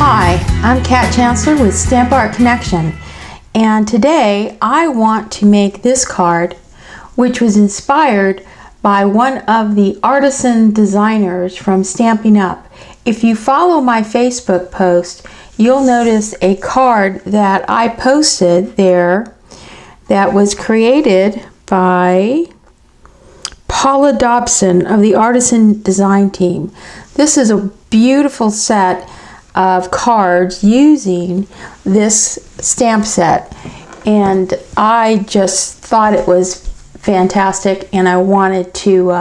Hi, I'm Kat Chancellor with Stamp Art Connection, and today I want to make this card, which was inspired by one of the artisan designers from Stampin Up. If you follow my Facebook post, you'll notice a card that I posted there that was created by Paula Dobson of the Artisan Design Team. This is a beautiful set of cards using this stamp set, and I just thought it was fantastic, and I wanted to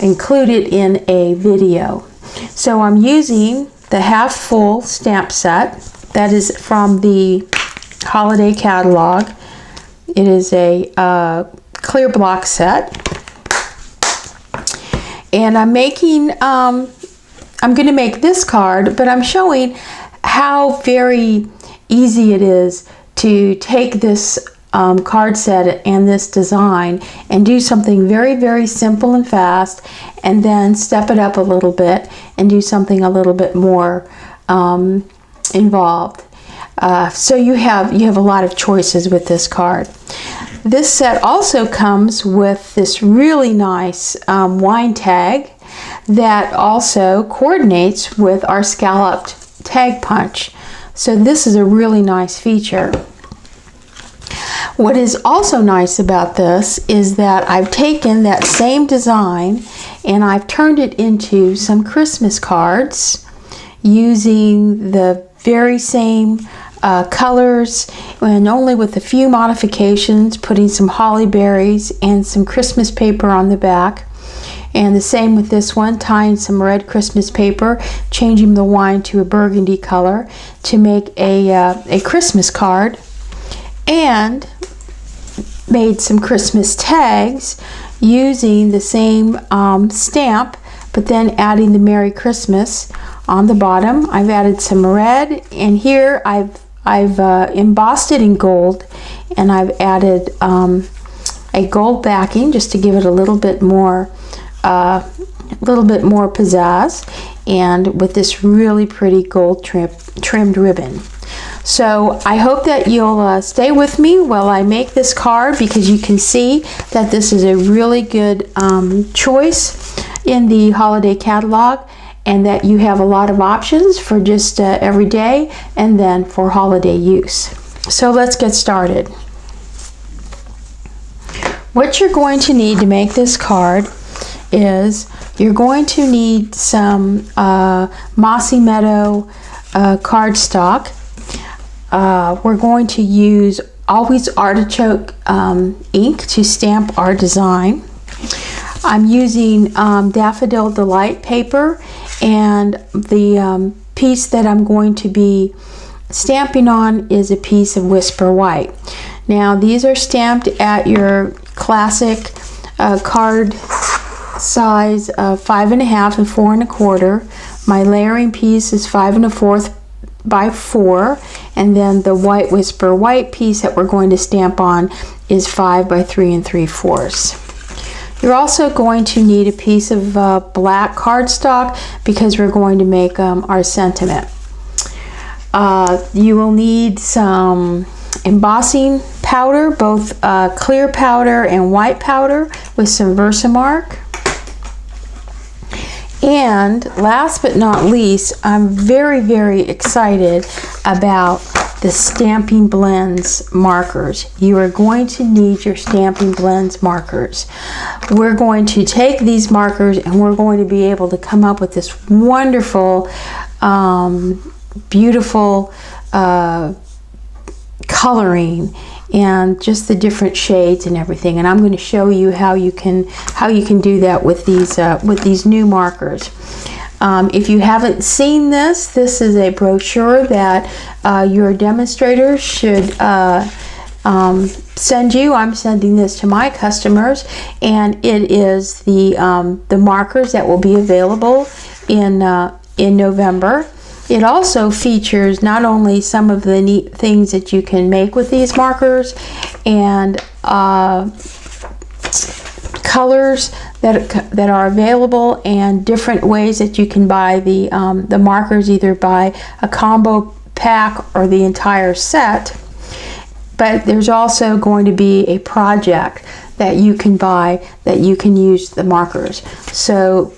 include it in a video. So I'm using the half full stamp set that is from the holiday catalog. It is a clear block set, and I'm making I'm going to make this card, but I'm showing how very easy it is to take this card set and this design and do something very, very simple and fast, and then step it up a little bit and do something a little bit more involved. So you have a lot of choices with this card. This set also comes with this really nice wine tag that also coordinates with our scalloped tag punch. So this is a really nice feature. What is also nice about this is that I've taken that same design and I've turned it into some Christmas cards using the very same colors, and only with a few modifications, putting some holly berries and some Christmas paper on the back. And the same with this one, tying some red Christmas paper, changing the wine to a burgundy color to make a Christmas card, and made some Christmas tags using the same stamp, but then adding the Merry Christmas on the bottom. I've added some red, and here I've embossed it in gold, and I've added a gold backing just to give it a little bit more pizzazz, and with this really pretty gold trimmed ribbon. So I hope that you'll stay with me while I make this card, because you can see that this is a really good choice in the holiday catalog, and that you have a lot of options for just every day and then for holiday use. So let's get started. What you're going to need to make this card is you're going to need some MOSSY MEADOW cardstock. We're going to use Always Artichoke ink to stamp our design. I'm using Daffodil Delight paper, and the piece that I'm going to be stamping on is a piece of Whisper White. Now these are stamped at your classic card size of 5.5 and 4 1/4. My layering piece is 5 1/4 by 4, and then the white Whisper White piece that we're going to stamp on is 5 by 3 3/4. You're also going to need a piece of black cardstock, because we're going to make our sentiment. You will need some embossing powder, both clear powder and white powder, with some Versamark. And last but not least, I'm very, very excited about the Stampin Blends markers. You are going to need your Stampin Blends markers. We're going to take these markers and we're going to be able to come up with this wonderful, beautiful coloring, and just the different shades and everything. And I'm going to show you how you can do that with these new markers. If you haven't seen this is a brochure that your demonstrator should send you. I'm sending this to my customers, and it is the markers that will be available in November. It also features not only some of the neat things that you can make with these markers and colors that are available and different ways that you can buy the markers, either by a combo pack or the entire set. But there's also going to be a project that you can buy that you can use the markers. So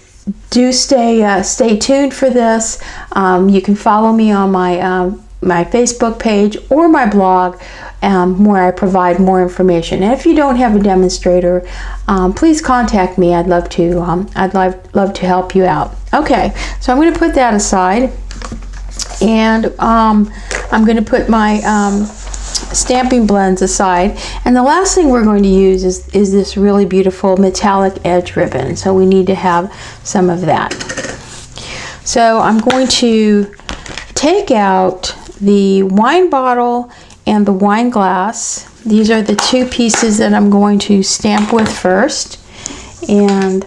do stay tuned for this. You can follow me on my Facebook page or my blog, where I provide more information. And if you don't have a demonstrator, please contact me. I'd love to help you out. Okay, so I'm going to put that aside, and I'm going to put my stamping blends aside. And the last thing we're going to use is this really beautiful metallic edge ribbon. So we need to have some of that. So I'm going to take out the wine bottle and the wine glass. These are the two pieces that I'm going to stamp with first. And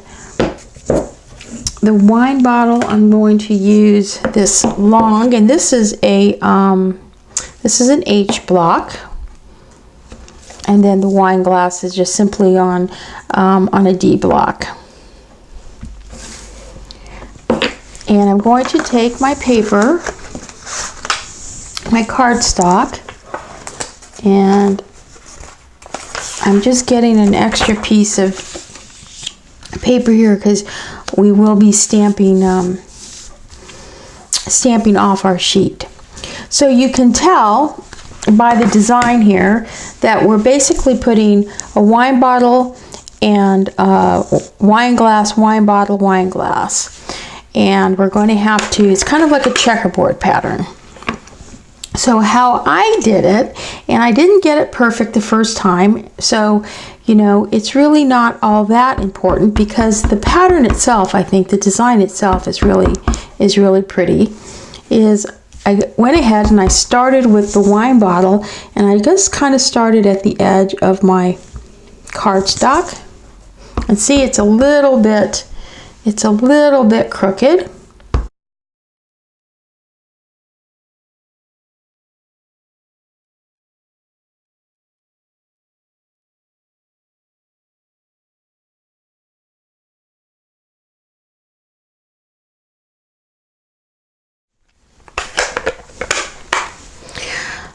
the wine bottle, I'm going to use this long, and this is an H block, and then the wine glass is just simply on a D block. And I'm going to take my paper, my cardstock, and I'm just getting an extra piece of paper here because we will be stamping off our sheet. So you can tell by the design here that we're basically putting a wine bottle and wine glass, wine bottle, wine glass. And we're going to have to, it's kind of like a checkerboard pattern. So how I did it, and I didn't get it perfect the first time, so you know, it's really not all that important because the pattern itself, I think the design itself is really pretty. I went ahead and I started with the wine bottle, and I just kind of started at the edge of my cardstock. And see, it's a little bit crooked.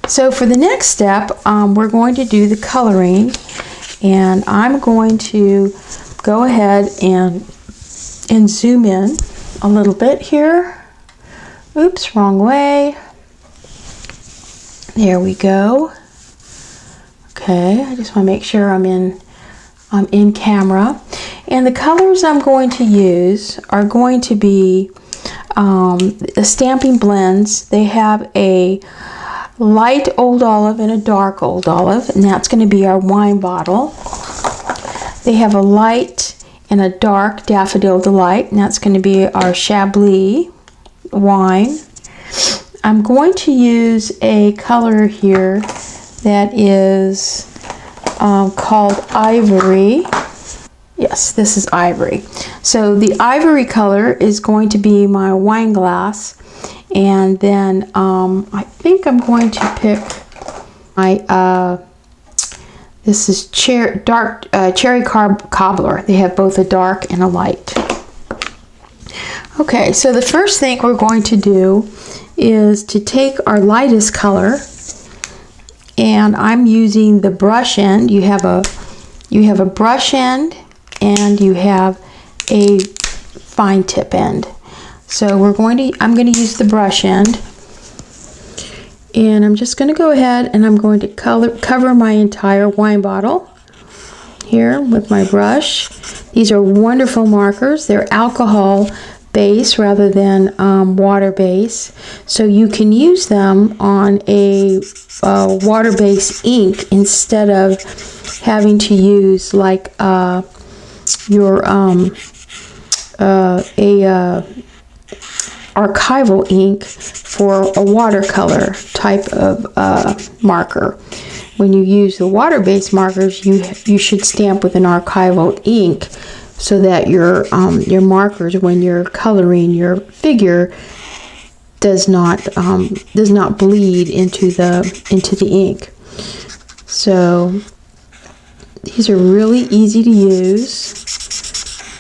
So for the next step, we're going to do the coloring, and I'm going to go ahead and zoom in a little bit here. Oops, wrong way. There we go. Okay, I just want to make sure I'm in camera. And the colors I'm going to use are going to be the Stampin' Blends. They have a light old olive and a dark old olive, and that's going to be our wine bottle. They have a light and a dark Daffodil Delight, and that's going to be our Chablis wine. I'm going to use a color here that is called Ivory. Yes, this is Ivory. So the Ivory color is going to be my wine glass. And then I think I'm going to pick my, this is cherry cobbler. They have both a dark and a light. Okay, so the first thing we're going to do is to take our lightest color, and I'm using the brush end. You have a brush end and you have a fine tip end. So I'm going to use the brush end, and I'm just going to go ahead and I'm going to cover my entire wine bottle here with my brush. These are wonderful markers. They're alcohol base rather than water base, so you can use them on a water-based ink instead of having to use like your archival ink for a watercolor type of marker. When you use the water-based markers, you should stamp with an archival ink so that your markers, when you're coloring your figure, does not bleed into the ink. So These are really easy to use.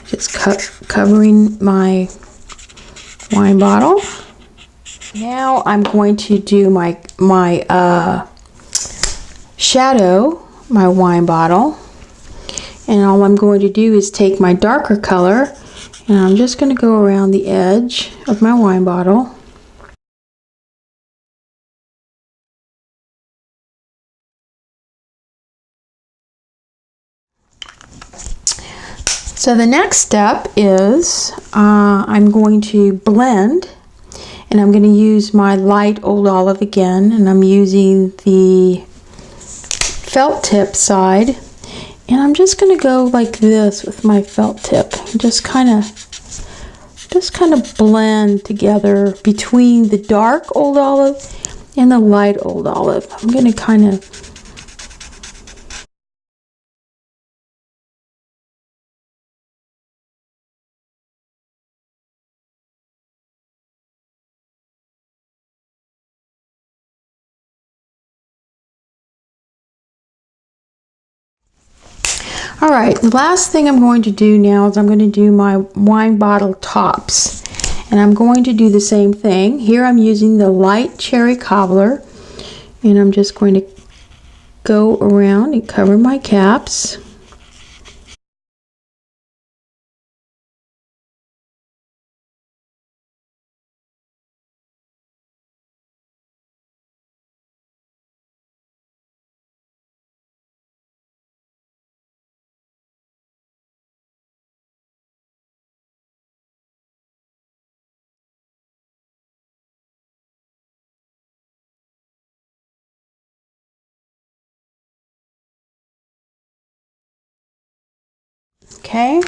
Just covering my wine bottle. Now I'm going to do my shadow, my wine bottle. And all I'm going to do is take my darker color and I'm just going to go around the edge of my wine bottle. So the next step is I'm going to blend, and I'm going to use my light old olive again, and I'm using the felt tip side, and I'm just going to go like this with my felt tip, just kind of blend together between the dark old olive and the light old olive. I'm going to kind of Alright, the last thing I'm going to do now is I'm going to do my wine bottle tops. And I'm going to do the same thing. Here I'm using the light cherry cobbler. And I'm just going to go around and cover my caps. Okay,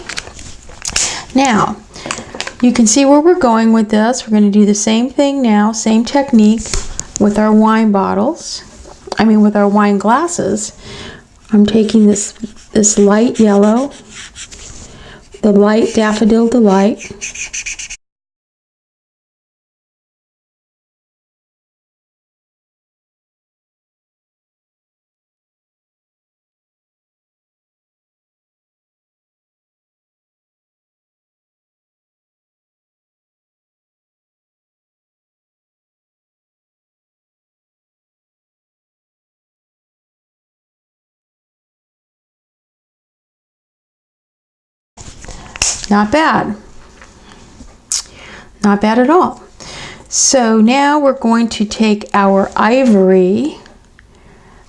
now you can see where we're going with this. We're going to do the same thing now, same technique with our wine bottles. With our wine glasses. I'm taking this light yellow, the light Daffodil Delight. Not bad. Not bad at all. So now we're going to take our ivory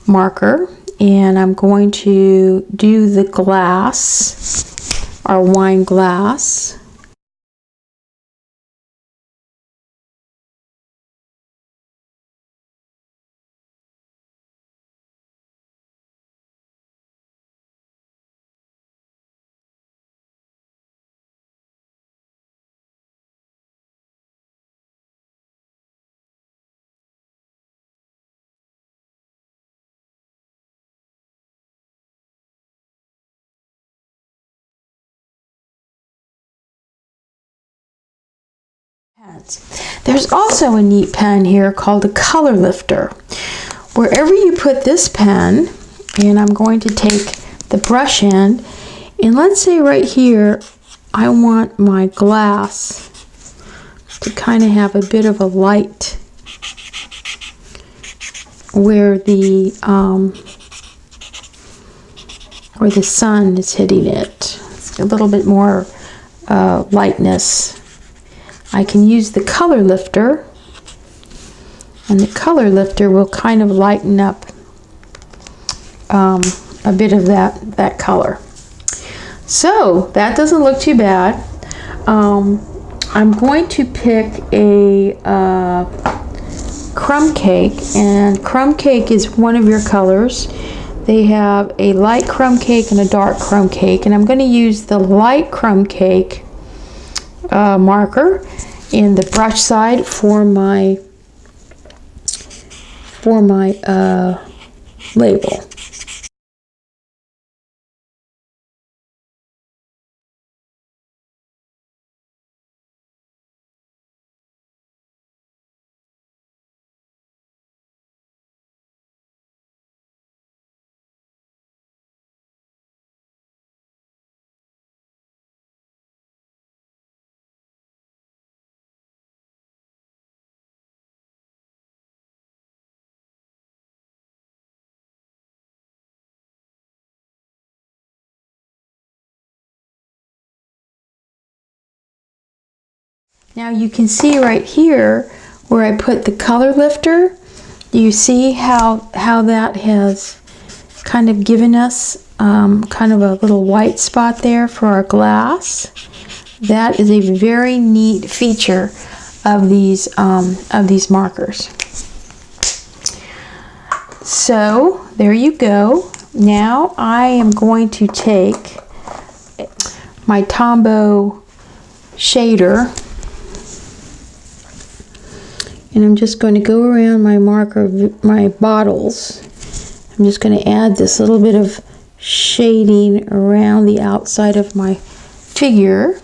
marker and I'm going to do the glass, our wine glass. There's also a neat pen here called a color lifter. Wherever you put this pen, and I'm going to take the brush end, and let's say right here I want my glass to kind of have a bit of a light where the sun is hitting it. It's a little bit more lightness. I can use the color lifter, and the color lifter will kind of lighten up a bit of that color. So that doesn't look too bad. I'm going to pick a crumb cake, and crumb cake is one of your colors. They have a light crumb cake and a dark crumb cake, and I'm going to use the light crumb cake marker in the brush side for my label. Now you can see right here where I put the color lifter. You see how that has kind of given us kind of a little white spot there for our glass. That is a very neat feature of these markers. So there you go. Now I am going to take my Tombow shader, and I'm just going to go around my my bottles. I'm just going to add this little bit of shading around the outside of my figure.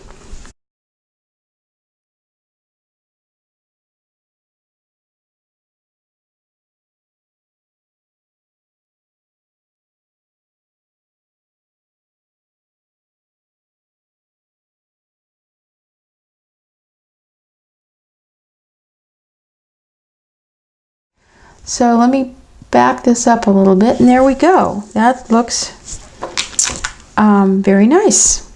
So let me back this up a little bit, and there we go. That looks very nice.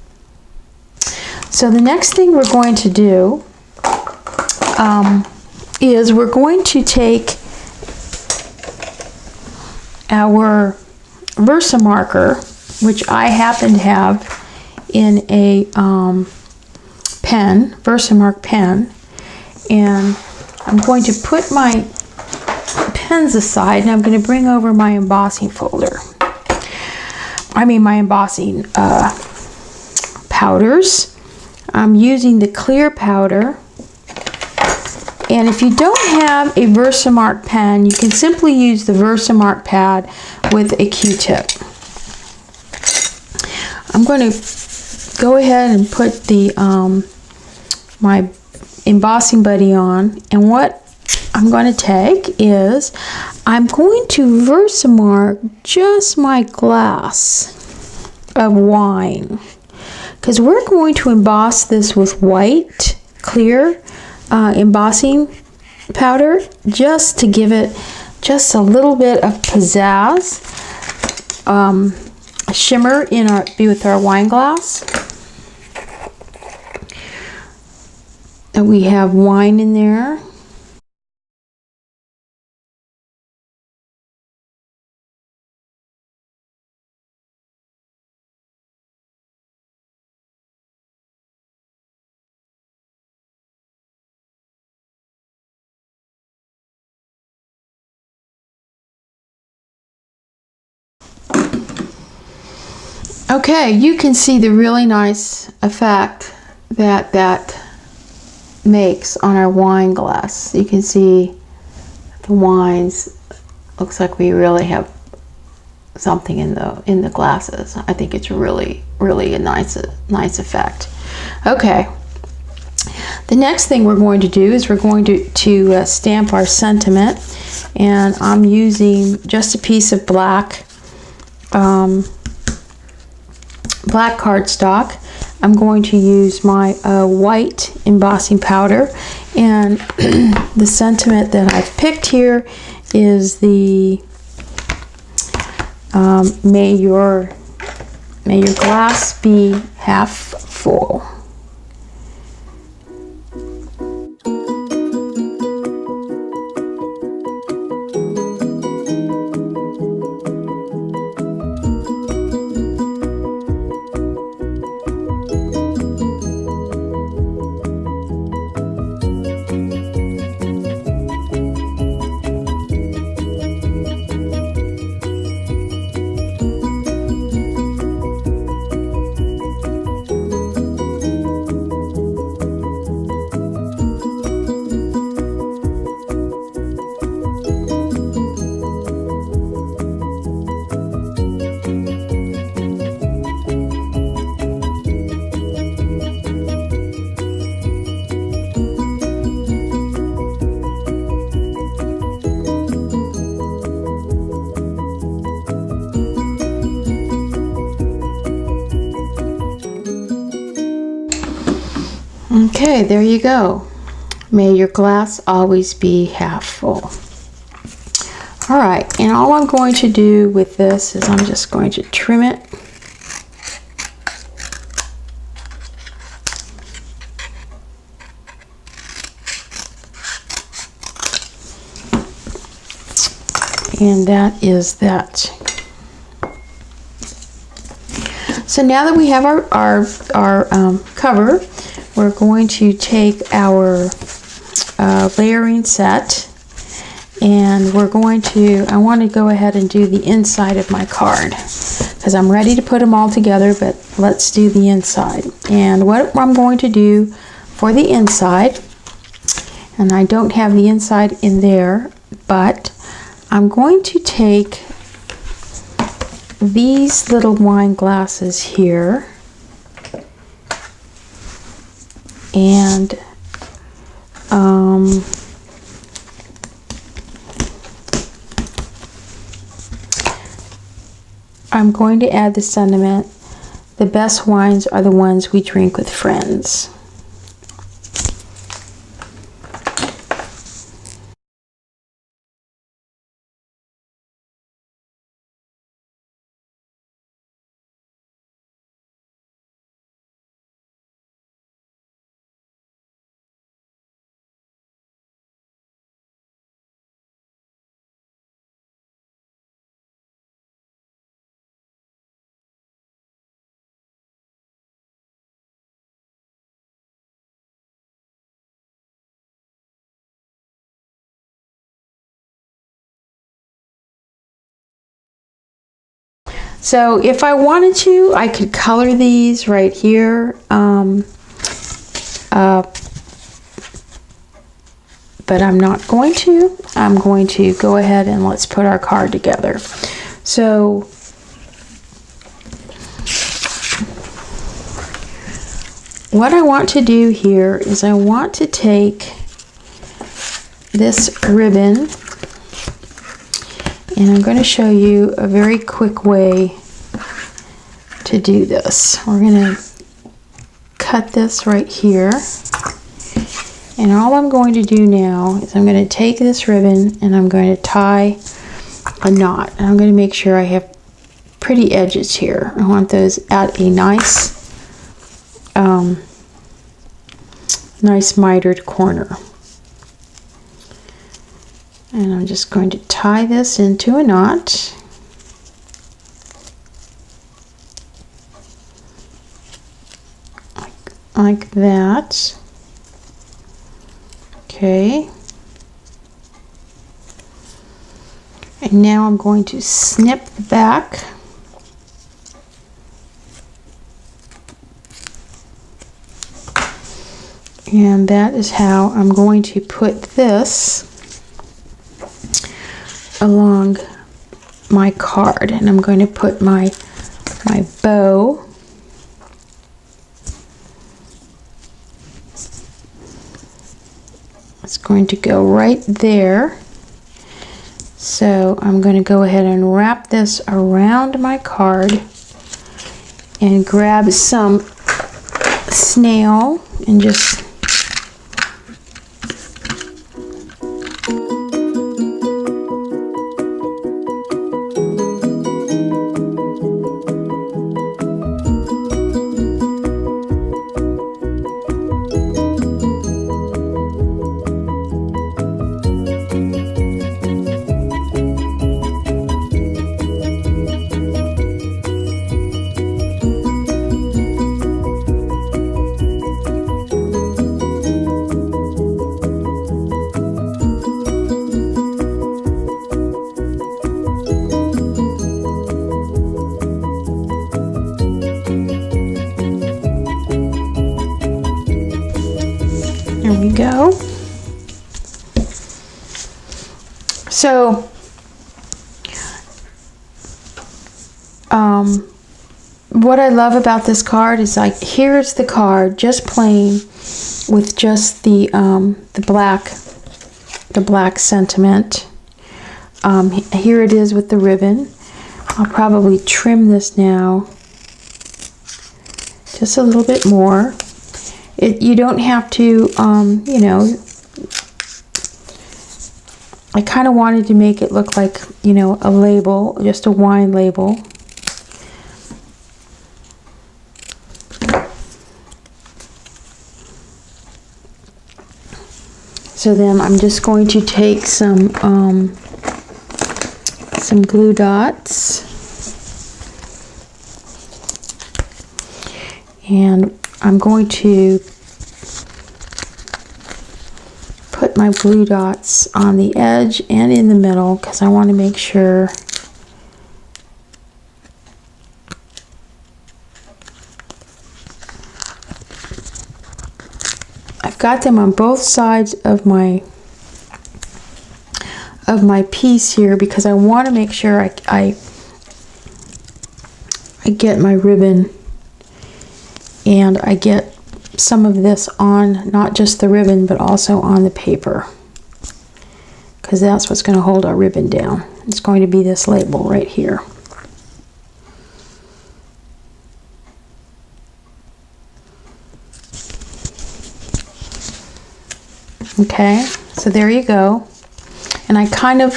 So the next thing we're going to do is we're going to take our Versamarker, which I happen to have in a pen, Versamark pen, and I'm going to put my pens aside, and I'm going to bring over my embossing folder. I mean my embossing powders. I'm using the clear powder, and if you don't have a Versamark pen, you can simply use the Versamark pad with a Q-tip. I'm going to go ahead and put the my embossing buddy on, and what I'm going to take is I'm going to Versamark just my glass of wine, because we're going to emboss this with white clear embossing powder, just to give it just a little bit of pizzazz, a shimmer with our wine glass. And we have wine in there. Okay, you can see the really nice effect that makes on our wine glass. You can see the wines. Looks like we really have something in the glasses. I think it's really a nice effect. Okay, the next thing we're going to do is we're going to stamp our sentiment, and I'm using just a piece of black cardstock. I'm going to use my white embossing powder, and the sentiment that I've picked here is the may your glass be half full. Okay, there you go. May your glass always be half full. All right, and all I'm going to do with this is I'm just going to trim it. And that is that. So now that we have our cover, we're going to take our layering set, and we're going to, I want to go ahead and do the inside of my card because I'm ready to put them all together, but let's do the inside. And what I'm going to do for the inside, and I don't have the inside in there, but I'm going to take these little wine glasses here and I'm going to add the sentiment, the best wines are the ones we drink with friends. So if I wanted to, I could color these right here, but I'm not going to. I'm going to go ahead and let's put our card together. So what I want to do here is I want to take this ribbon, and I'm going to show you a very quick way to do this. We're going to cut this right here. And all I'm going to do now is I'm going to take this ribbon and I'm going to tie a knot. And I'm going to make sure I have pretty edges here. I want those at a nice, nice mitered corner. And I'm just going to tie this into a knot. Like that. Okay. And now I'm going to snip the back. And that is how I'm going to put this along my card. And I'm going to put my bow it's going to go right there. So I'm going to go ahead and wrap this around my card and grab some snail and just go. So what I love about this card is, like, here's the card just plain with just the black sentiment. Here it is with the ribbon. I'll probably trim this now just a little bit more. You don't have to, you know, I kind of wanted to make it look like, you know, a label, just a wine label. So then I'm just going to take some some glue dots. And I'm going to put my glue dots on the edge and in the middle because I want to make sure I've got them on both sides of my piece here, because I want to make sure I get my ribbon and I get some of this on not just the ribbon but also on the paper, because that's what's going to hold our ribbon down. It's going to be this label right here. Okay, so there you go. And I kind of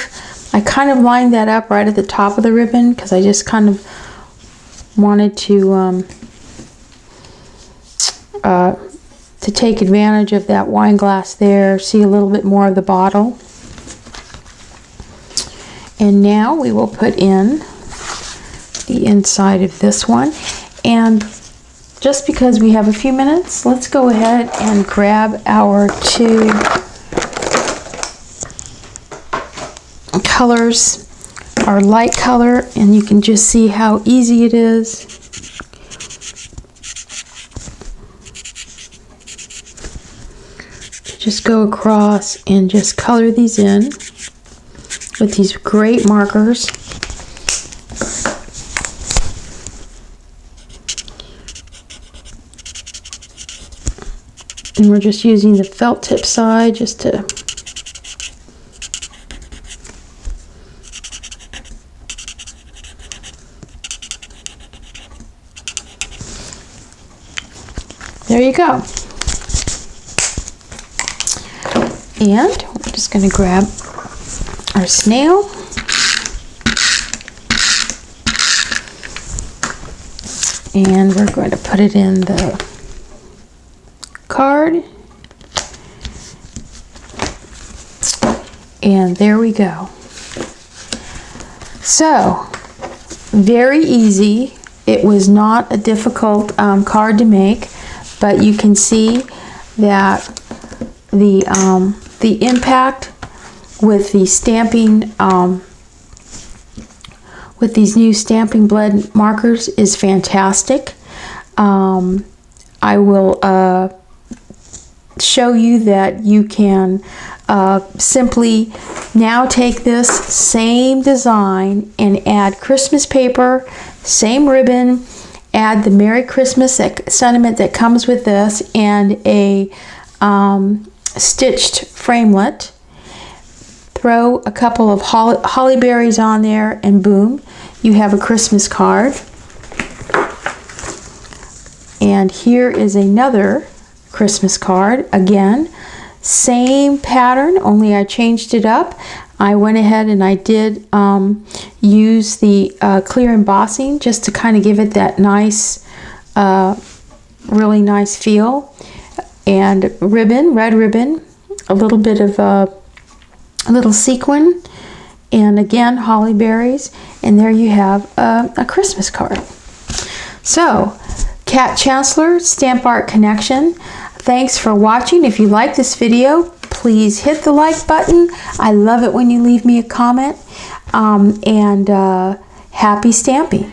lined that up right at the top of the ribbon because I just kind of wanted to take advantage of that wine glass there, see a little bit more of the bottle. And now we will put in the inside of this one. And just because we have a few minutes, let's go ahead and grab our two colors, our light color, and you can just see how easy it is. Just go across and just color these in with these great markers. And we're just using the felt tip side just to there you go. And we're just going to grab our snail and we're going to put it in the card. And there we go. So, very easy. It was not a difficult card to make, but you can see that the impact with the stamping with these new Stampin' Blend markers is fantastic. I will show you that you can simply now take this same design and add Christmas paper, same ribbon, add the Merry Christmas sentiment that comes with this, and a stitched framelit. Throw a couple of holly berries on there and boom, you have a Christmas card. And here is another Christmas card. Again, same pattern, only I changed it up. I went ahead and I did use the clear embossing just to kind of give it that nice, really nice feel. And ribbon, red ribbon, a little bit of a little sequin, and again holly berries, and there you have a Christmas card. So, Kat Chancellor, Stamp Art Connection. Thanks for watching. If you like this video, please hit the like button. I love it when you leave me a comment. And happy stamping.